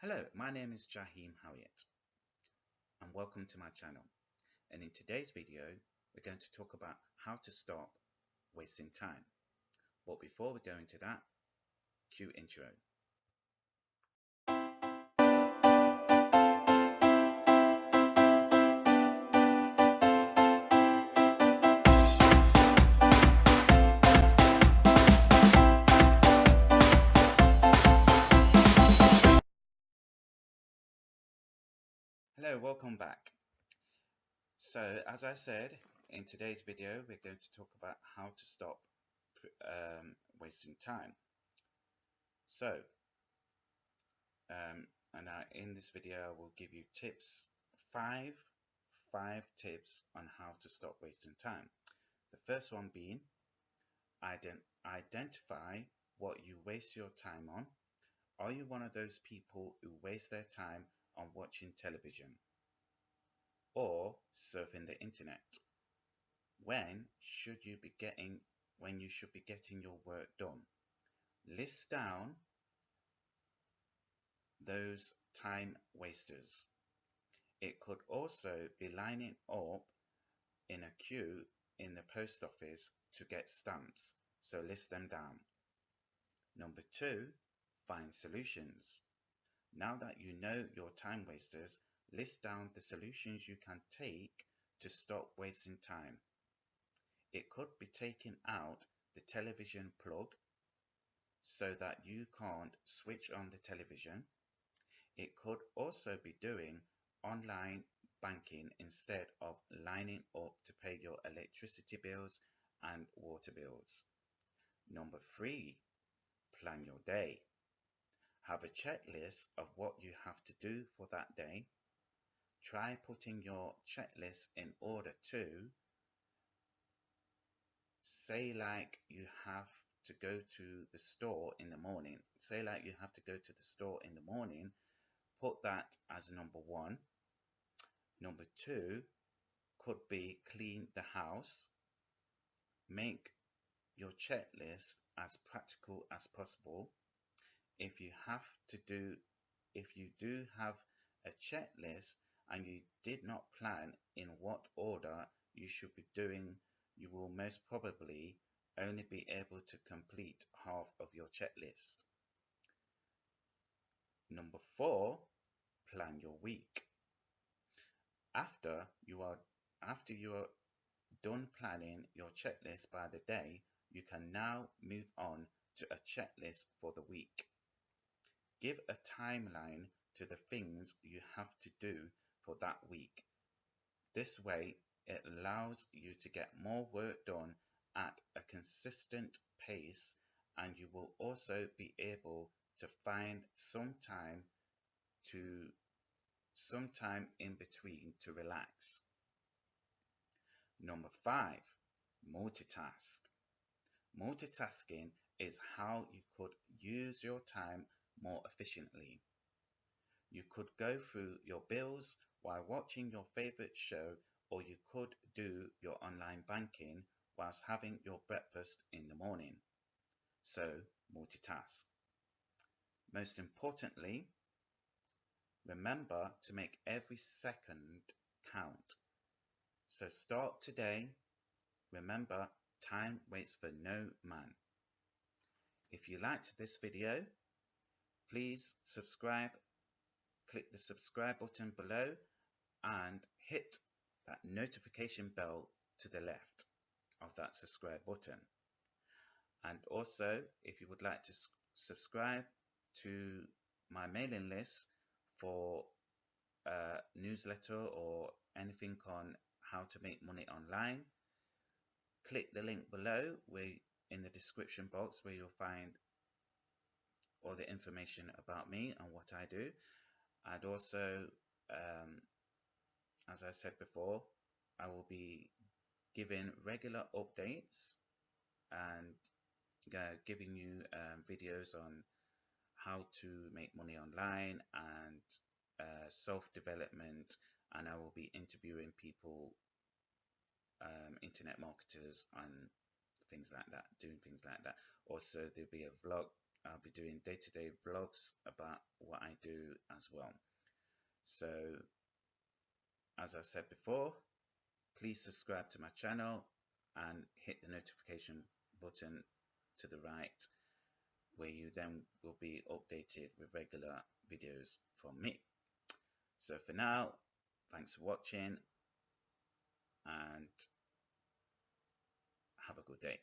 Hello, my name is Jaheim-harriott and welcome to my channel. And in today's video, we're going to talk about how to stop wasting time. But before we go into that, cue intro. Hello, welcome back. So as I said, in today's video, we're going to talk about how to stop wasting time. So, in this video, I will give you tips, five tips on how to stop wasting time. The first one being, identify what you waste your time on. Are you one of those people who waste their time on watching television or surfing the internet? When you should be getting your work done? List down those time wasters. It could also be lining up in a queue in the post office to get stamps, so list them down. Number 2, find solutions. Now that you know your time wasters, list down the solutions you can take to stop wasting time. It could be taking out the television plug so that you can't switch on the television. It could also be doing online banking instead of lining up to pay your electricity bills and water bills. Number 3, plan your day. Have a checklist of what you have to do for that day. Try putting your checklist in order to, say like you have to go to the store in the morning. Say like you have to go to the store in the morning. Put that as number 1. Number 2 could be clean the house. Make your checklist as practical as possible. If you do have a checklist and you did not plan in what order you should be doing, you will most probably only be able to complete half of your checklist. Number 4, plan your week. After you are done planning your checklist by the day, you can now move on to a checklist for the week. Give a timeline to the things you have to do for that week. This way, it allows you to get more work done at a consistent pace, and you will also be able to find some time in between to relax. Number 5, multitask. Multitasking is how you could use your time more efficiently. You could go through your bills while watching your favorite show, or you could do your online banking whilst having your breakfast in the morning. So, multitask. Most importantly, remember to make every second count. So start today. Remember, time waits for no man. If you liked this video, please subscribe. Click the subscribe button below and hit that notification bell to the left of that subscribe button. And also, if you would like to subscribe to my mailing list for a newsletter or anything on how to make money online, click the link below in the description box where you'll find all the information about me and what I do. And also, as I said before, I will be giving regular updates and giving you videos on how to make money online and self-development, and I will be interviewing people, internet marketers, and things like that, doing things like that. Also, there'll be a vlog I'll be doing day-to-day vlogs about what I do as well. So, as I said before, please subscribe to my channel and hit the notification button to the right, where you then will be updated with regular videos from me. So for now, thanks for watching and have a good day.